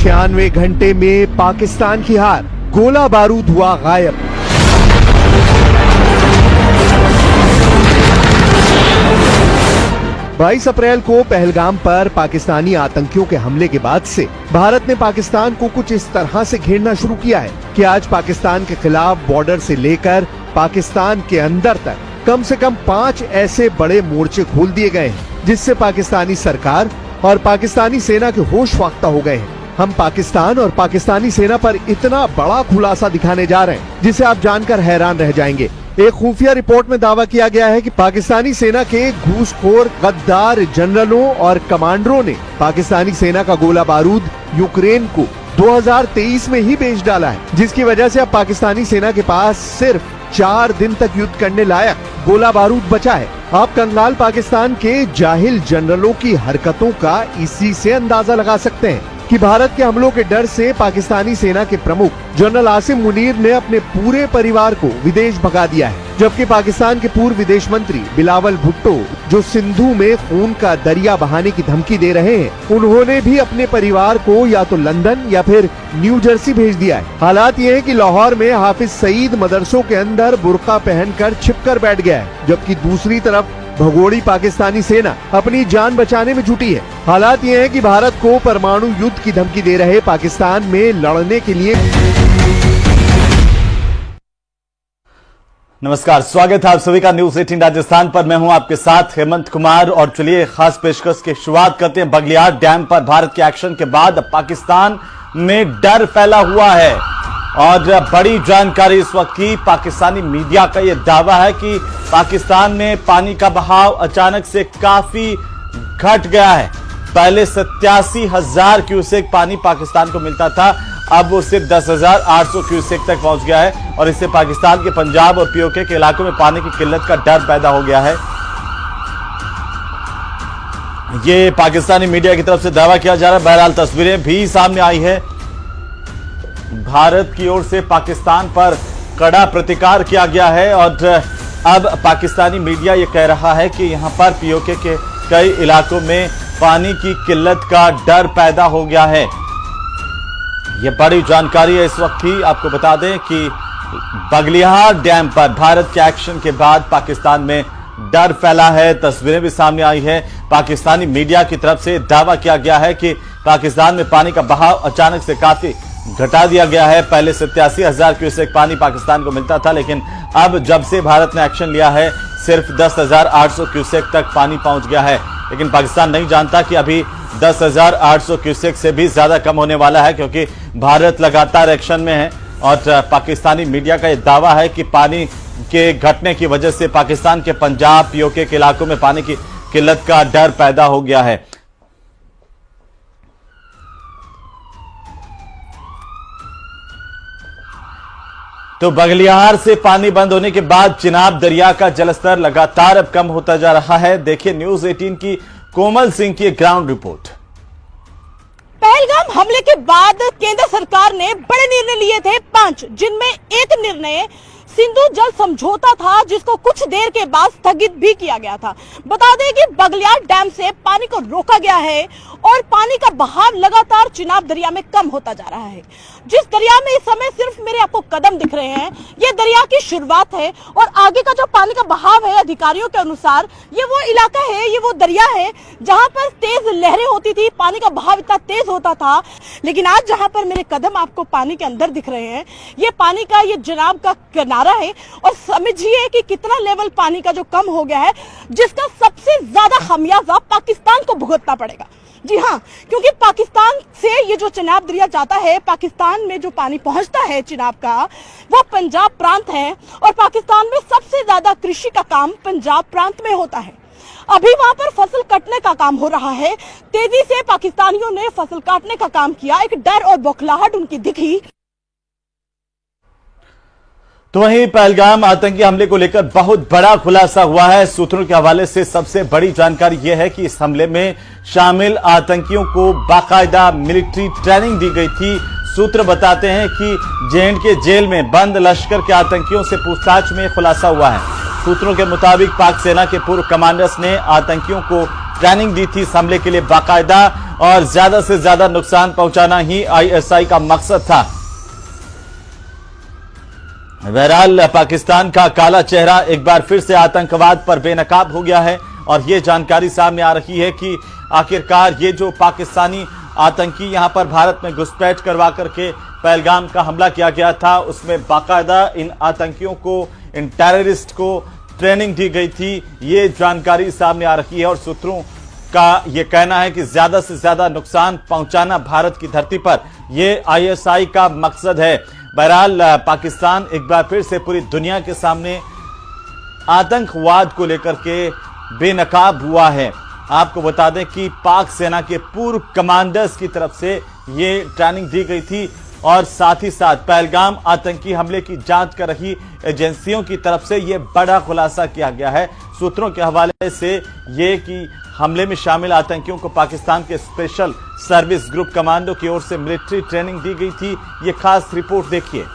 96 घंटे में पाकिस्तान की हार, गोला बारूद हुआ गायब। बाईस अप्रैल को पहलगाम पर पाकिस्तानी आतंकियों के हमले के बाद से भारत ने पाकिस्तान को कुछ इस तरह से घेरना शुरू किया है कि आज पाकिस्तान के खिलाफ बॉर्डर से लेकर पाकिस्तान के अंदर तक कम से कम 5 ऐसे बड़े मोर्चे खोल दिए गए हैं, जिससे पाकिस्तानी सरकार और पाकिस्तानी सेना के होश फाख्ता हो गए हैं। हम पाकिस्तान और पाकिस्तानी सेना पर इतना बड़ा खुलासा दिखाने जा रहे हैं जिसे आप जानकर हैरान रह जाएंगे। एक खुफिया रिपोर्ट में दावा किया गया है कि पाकिस्तानी सेना के घूसखोर गद्दार जनरलों और कमांडरों ने पाकिस्तानी सेना का गोला बारूद यूक्रेन को 2023 में ही बेच डाला है, जिसकी वजह से अब पाकिस्तानी सेना के पास सिर्फ 4 दिन तक युद्ध करने लायक गोला बारूद बचा है। आप कंगाल पाकिस्तान के जाहिल जनरलों की हरकतों का इसी से अंदाजा लगा सकते हैं कि भारत के हमलों के डर से पाकिस्तानी सेना के प्रमुख जनरल आसिम मुनीर ने अपने पूरे परिवार को विदेश भगा दिया है, जबकि पाकिस्तान के पूर्व विदेश मंत्री बिलावल भुट्टो, जो सिंधु में खून का दरिया बहाने की धमकी दे रहे हैं, उन्होंने भी अपने परिवार को या तो लंदन या फिर न्यू जर्सी भेज दिया है। हालात ये है कि लाहौर में हाफिज सईद मदरसों के अंदर बुर्का पहनकर छिपकर बैठ गया है, जबकि दूसरी तरफ भगोड़ी पाकिस्तानी सेना अपनी जान बचाने में जुटी है। हालात ये है कि भारत को परमाणु युद्ध की धमकी दे रहे पाकिस्तान में लड़ने के लिए। नमस्कार, स्वागत है आप सभी का न्यूज 18 राजस्थान पर। मैं हूं आपके साथ हेमंत कुमार और चलिए खास पेशकश की शुरुआत करते हैं। बगलियार डैम पर भारत के एक्शन के बाद पाकिस्तान में डर फैला हुआ है और बड़ी जानकारी इस वक्त की पाकिस्तानी मीडिया का यह दावा है कि पाकिस्तान में पानी का बहाव अचानक से काफी घट गया है। पहले 87,000 क्यूसेक पानी पाकिस्तान को मिलता था, अब वो सिर्फ 10,800 क्यूसेक तक पहुंच गया है और इससे पाकिस्तान के पंजाब और पीओके के इलाकों में पानी की किल्लत का डर पैदा हो गया है। ये पाकिस्तानी मीडिया की तरफ से दावा किया जा रहा है। बहरहाल तस्वीरें भी सामने आई है। भारत की ओर से पाकिस्तान पर कड़ा प्रतिकार किया गया है और अब पाकिस्तानी मीडिया ये कह रहा है कि यहां पर पीओके के कई इलाकों में पानी की किल्लत का डर पैदा हो गया है। ये बड़ी जानकारी है इस वक्त की। आपको बता दें कि बगलियार डैम पर भारत के एक्शन के बाद पाकिस्तान में डर फैला है। तस्वीरें भी सामने आई है। पाकिस्तानी मीडिया की तरफ से दावा किया गया है कि पाकिस्तान में पानी का बहाव अचानक से काफी घटा दिया गया है। पहले 87,000 क्यूसेक पानी पाकिस्तान को मिलता था, लेकिन अब जब से भारत ने एक्शन लिया है सिर्फ 10,800 क्यूसेक तक पानी पहुंच गया है। लेकिन पाकिस्तान नहीं जानता कि अभी 10,800 क्यूसेक से भी ज्यादा कम होने वाला है, क्योंकि भारत लगातार एक्शन में है और पाकिस्तानी मीडिया का यह दावा है कि पानी के घटने की वजह से पाकिस्तान के पंजाब पीओके के इलाकों में पानी की किल्लत का डर पैदा हो गया है। तो बगलियार से पानी बंद होने के बाद चिनाब दरिया का जलस्तर लगातार अब कम होता जा रहा है। देखिए न्यूज 18 की कोमल सिंह की ग्राउंड रिपोर्ट। पहलगाम हमले के बाद केंद्र सरकार ने बड़े निर्णय लिए थे 5, जिनमें एक निर्णय सिंधु जल समझौता था, जिसको कुछ देर के बाद स्थगित भी किया गया था। बता दें कि बगलियार डैम से पानी को रोका गया है और पानी का बहाव लगातार चिनाब दरिया में कम होता जा रहा है। जिस दरिया में इस समय सिर्फ मेरे आपको कदम दिख रहे हैं, ये दरिया की शुरुआत है और आगे का जो पानी का बहाव है, अधिकारियों के अनुसार ये वो इलाका है, ये वो दरिया है जहां पर तेज लहरें होती थी, पानी का बहाव इतना तेज होता था। लेकिन आज जहां पर मेरे कदम आपको पानी के अंदर दिख रहे हैं, ये पानी का ये चिनाब का किनारा है और समझिए कि कितना लेवल पानी का जो कम हो गया है, जिसका सबसे ज्यादा खमियाजा पाकिस्तान को भुगतना पड़ेगा। जी हाँ, क्योंकि पाकिस्तान से ये जो चिनाब दरिया जाता है, पाकिस्तान में जो पानी पहुंचता है चिनाब का, वो पंजाब प्रांत है और पाकिस्तान में सबसे ज्यादा कृषि का काम पंजाब प्रांत में होता है। अभी वहां पर फसल कटने का काम हो रहा है। तेजी से पाकिस्तानियों ने फसल काटने का काम किया, एक डर और बौखलाहट उनकी दिखी। तो वहीं पहलगाम आतंकी हमले को लेकर बहुत बड़ा खुलासा हुआ है। सूत्रों के हवाले से सबसे बड़ी जानकारी यह है कि इस हमले में शामिल आतंकियों को बाकायदा मिलिट्री ट्रेनिंग दी गई थी। सूत्र बताते हैं कि जे.एंड.के जेल में बंद लश्कर के आतंकियों से पूछताछ में खुलासा हुआ है। सूत्रों के मुताबिक पाक सेना के पूर्व कमांडर्स ने आतंकियों को ट्रेनिंग दी थी इस हमले के लिए बाकायदा, और ज्यादा से ज्यादा नुकसान पहुंचाना ही आईएसआई का मकसद था। बहरहाल पाकिस्तान का काला चेहरा एक बार फिर से आतंकवाद पर बेनकाब हो गया है और यह जानकारी सामने आ रही है कि आखिरकार ये जो पाकिस्तानी आतंकी यहां पर भारत में घुसपैठ करवा करके पहलगाम का हमला किया गया था, उसमें बाकायदा इन आतंकियों को, इन टेररिस्ट को ट्रेनिंग दी गई थी। ये जानकारी सामने आ रही है और सूत्रों का यह कहना है कि ज्यादा से ज्यादा नुकसान पहुंचाना भारत की धरती पर यह आईएसआई का मकसद है। बहरहाल पाकिस्तान एक बार फिर से पूरी दुनिया के सामने आतंकवाद को लेकर के बेनकाब हुआ है। आपको बता दें कि पाक सेना के पूर्व कमांडर्स की तरफ से ये ट्रेनिंग दी गई थी और साथ ही साथ पहलगाम आतंकी हमले की जांच कर रही एजेंसियों की तरफ से यह बड़ा खुलासा किया गया है। सूत्रों के हवाले से ये कि हमले में शामिल आतंकियों को पाकिस्तान के स्पेशल सर्विस ग्रुप कमांडो की ओर से मिलिट्री ट्रेनिंग दी गई थी। ये खास रिपोर्ट देखिए।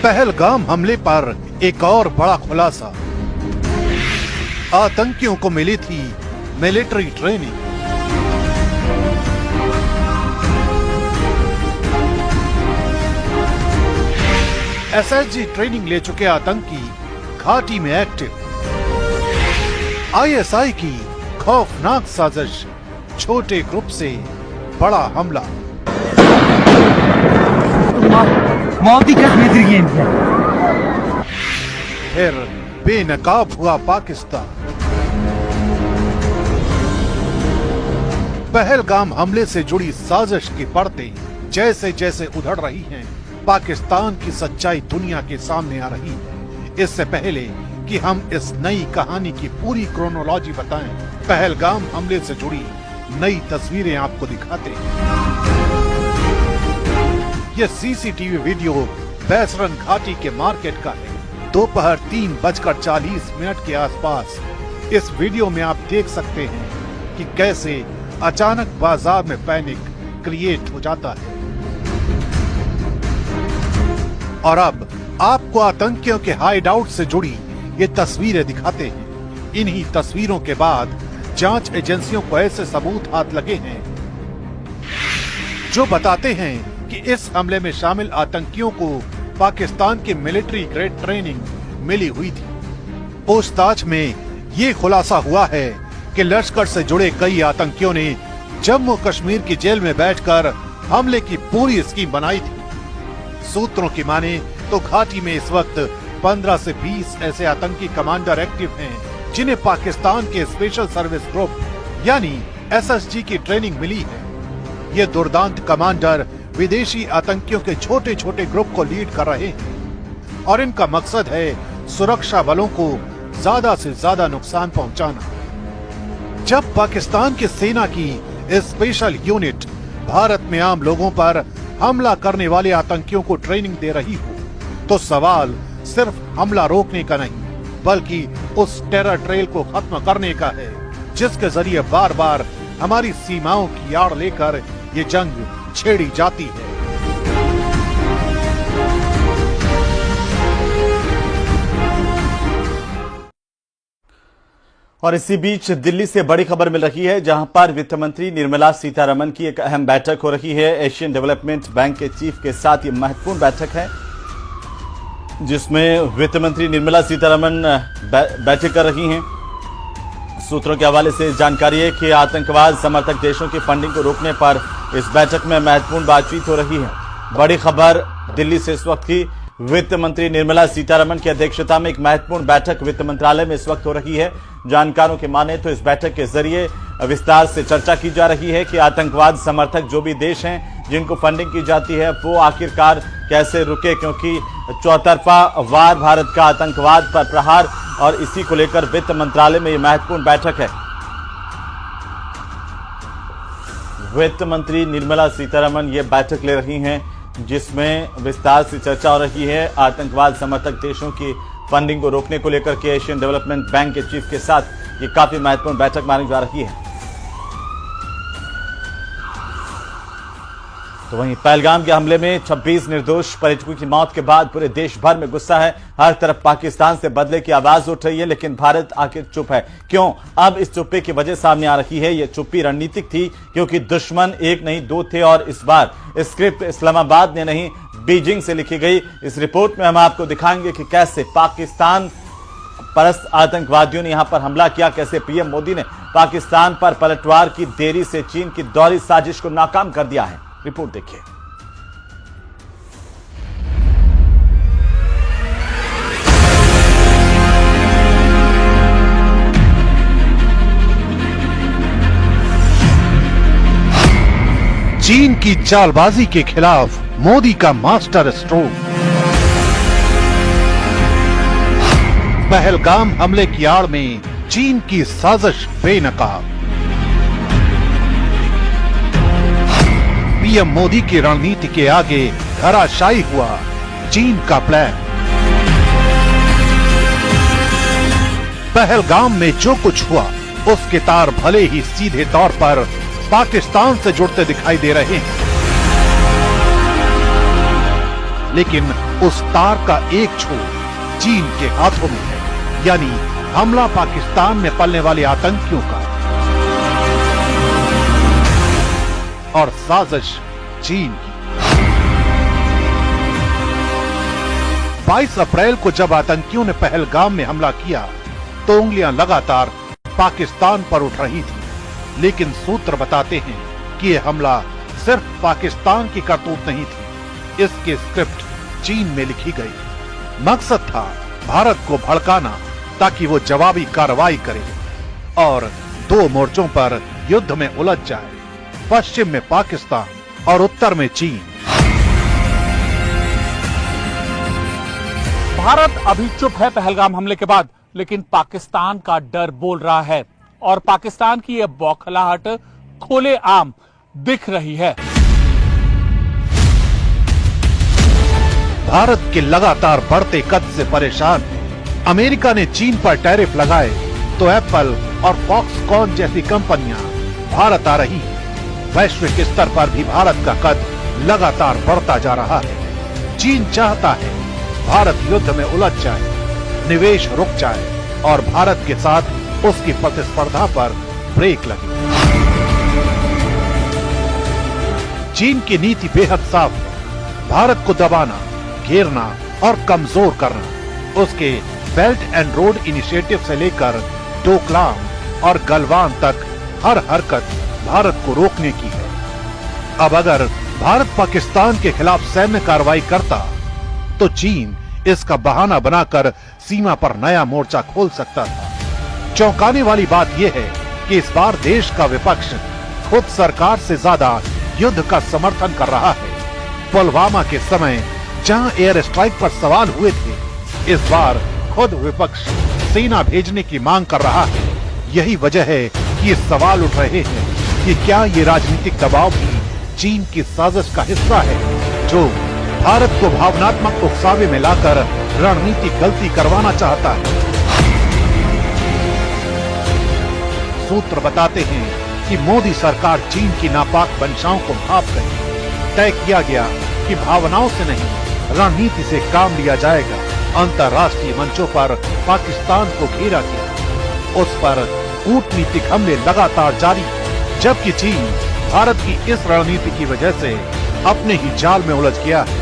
पहलगाम हमले पर एक और बड़ा खुलासा, आतंकियों को मिली थी मिलिट्री ट्रेनिंग। एसएसजी ट्रेनिंग ले चुके आतंकी घाटी में एक्टिव। आईएसआई की खौफनाक साजिश, छोटे ग्रुप से बड़ा हमला। फिर बेनकाब हुआ पाकिस्तान। पहलगाम हमले से जुड़ी साजिश की परतें जैसे जैसे उधड़ रही हैं, पाकिस्तान की सच्चाई दुनिया के सामने आ रही है। इससे पहले कि हम इस नई कहानी की पूरी क्रोनोलॉजी बताएं, पहलगाम हमले से जुड़ी नई तस्वीरें आपको दिखाते हैं। यह सीसीटीवी वीडियो बैसरन घाटी के मार्केट का है। दोपहर 3:40 के आसपास इस वीडियो में आप देख सकते हैं कि कैसे अचानक बाजार में पैनिक क्रिएट हो जाता है। और अब आपको आतंकियों के हाइड आउट से जुड़ी ये तस्वीरें दिखाते हैं। इन्हीं तस्वीरों के बाद जांच एजेंसियों को ऐसे सबूत हाथ लगे हैं जो बताते हैं कि इस हमले में शामिल आतंकियों को पाकिस्तान की मिलिट्री ग्रेड ट्रेनिंग मिली हुई थी। पूछताछ में ये खुलासा हुआ है कि लश्कर से जुड़े कई आतंकियों ने जम्मू कश्मीर की जेल में बैठकर हमले की पूरी स्कीम बनाई थी। सूत्रों की माने तो घाटी में इस वक्त 15 से 20 ऐसे आतंकी कमांडर एक्टिव हैं जिन्हें पाकिस्तान के स्पेशल सर्विस ग्रुप यानी एसएसजी की ट्रेनिंग मिली है। ये दुर्दांत कमांडर विदेशी आतंकियों के छोटे छोटे ग्रुप को लीड कर रहे हैं और इनका मकसद है सुरक्षा बलों को ज्यादा से ज्यादा नुकसान पहुंचाना। जब पाकिस्तान की सेना की स्पेशल यूनिट भारत में आम लोगों पर हमला करने वाले आतंकियों को ट्रेनिंग दे रही हो तो सवाल सिर्फ हमला रोकने का नहीं बल्कि उस टेरर ट्रेल को खत्म करने का है जिसके जरिए बार बार हमारी सीमाओं की आड़ लेकर ये जंग छेड़ी जाती है। और इसी बीच दिल्ली से बड़ी खबर मिल रही है जहां पर वित्त मंत्री निर्मला सीतारमण की एक अहम बैठक हो रही है। एशियन डेवलपमेंट बैंक के चीफ के साथ ये महत्वपूर्ण बैठक है जिसमें वित्त मंत्री निर्मला सीतारमण बैठक कर रही हैं। सूत्रों के हवाले से जानकारी है कि आतंकवाद समर्थक देशों की फंडिंग को रोकने पर इस बैठक में महत्वपूर्ण बातचीत हो रही है। बड़ी खबर दिल्ली से इस वक्त की, वित्त मंत्री निर्मला सीतारमण की अध्यक्षता में एक महत्वपूर्ण बैठक वित्त मंत्रालय में इस वक्त हो रही है। जानकारों के माने तो इस बैठक के जरिए विस्तार से चर्चा की जा रही है कि आतंकवाद समर्थक जो भी देश हैं जिनको फंडिंग की जाती है वो आखिरकार कैसे रुके, क्योंकि चौतरफा वार भारत का आतंकवाद पर प्रहार और इसी को लेकर वित्त मंत्रालय में ये महत्वपूर्ण बैठक है। वित्त मंत्री निर्मला सीतारमण ये बैठक ले रही हैं जिसमें विस्तार से चर्चा हो रही है आतंकवाद समर्थक देशों की फंडिंग को रोकने को लेकर के एशियन डेवलपमेंट बैंक के चीफ के साथ ये काफी महत्वपूर्ण बैठक मानी जा रही है। तो वहीं पहलगाम के हमले में 26 निर्दोष पर्यटकों की मौत के बाद पूरे देश भर में गुस्सा है। हर तरफ पाकिस्तान से बदले की आवाज उठ रही है, लेकिन भारत आखिर चुप है क्यों? अब इस चुप्पे की वजह सामने आ रही है। यह चुप्पी रणनीतिक थी, क्योंकि दुश्मन एक नहीं दो थे और इस बार स्क्रिप्ट इस्लामाबाद ने नहीं बीजिंग से लिखी गई। इस रिपोर्ट में हम आपको दिखाएंगे कि कैसे पाकिस्तान परस्त आतंकवादियों ने यहां पर हमला किया, कैसे पीएम मोदी ने पाकिस्तान पर पलटवार की देरी से चीन की दोहरी साजिश को नाकाम कर दिया है। रिपोर्ट देखिए। चीन की चालबाजी के खिलाफ मोदी का मास्टर स्ट्रोक। पहलगाम हमले की आड़ में चीन की साजिश बेनकाब। पीएम मोदी की रणनीति के आगे धराशायी हुआ चीन का प्लान। पहलगाम में जो कुछ हुआ उसके तार भले ही सीधे तौर पर पाकिस्तान से जुड़ते दिखाई दे रहे हैं, लेकिन उस तार का एक छोर चीन के हाथों में है, यानी हमला पाकिस्तान में पलने वाले आतंकियों का और साजिश चीन की। 22 अप्रैल को जब आतंकियों ने पहलगाम में हमला किया तो उंगलियां लगातार पाकिस्तान पर उठ रही थी, लेकिन सूत्र बताते हैं कि यह हमला सिर्फ पाकिस्तान की करतूत नहीं थी, इसकी स्क्रिप्ट चीन में लिखी गई। मकसद था भारत को भड़काना ताकि वो जवाबी कार्रवाई करे और दो मोर्चों पर युद्ध में उलझ जाए, पश्चिम में पाकिस्तान और उत्तर में चीन। भारत अभी चुप है पहलगाम हमले के बाद, लेकिन पाकिस्तान का डर बोल रहा है और पाकिस्तान की यह बौखलाहट खुलेआम दिख रही है। भारत के लगातार बढ़ते कद से परेशान अमेरिका ने चीन पर टैरिफ लगाए तो एप्पल और फॉक्सकॉन जैसी कंपनियां भारत आ रही हैं। वैश्विक स्तर पर भी भारत का कद लगातार बढ़ता जा रहा है। चीन चाहता है भारत युद्ध में उलझ जाए, निवेश रुक जाए और भारत के साथ उसकी प्रतिस्पर्धा पर ब्रेक लगे। चीन की नीति बेहद साफ है, भारत को दबाना, घेरना और कमजोर करना। उसके बेल्ट एंड रोड इनिशिएटिव से लेकर डोकलाम और गलवान तक हर हरकत भारत को रोकने की है। अब अगर भारत पाकिस्तान के खिलाफ सैन्य कार्रवाई करता तो चीन इसका बहाना बनाकर सीमा पर नया मोर्चा खोल सकता था। चौंकाने वाली बात यह है कि इस बार देश का विपक्ष खुद सरकार से ज्यादा युद्ध का समर्थन कर रहा है। पुलवामा के समय जहां एयर स्ट्राइक पर सवाल हुए थे, इस बार खुद विपक्ष सेना भेजने की मांग कर रहा है। यही वजह है कि ये सवाल उठ रहे हैं कि क्या ये राजनीतिक दबाव भी चीन की साजिश का हिस्सा है, जो भारत को भावनात्मक उकसावे में लाकर रणनीतिक गलती करवाना चाहता है। सूत्र बताते हैं कि मोदी सरकार चीन की नापाक मंशाओं को भांप रही। तय किया गया कि भावनाओं से नहीं, रणनीति से काम लिया जाएगा। अंतर्राष्ट्रीय मंचों पर पाकिस्तान को घेरा गया, उस पर कूटनीतिक हमले लगातार जारी, जबकि चीन भारत की इस रणनीति की वजह से अपने ही जाल में उलझ गया है।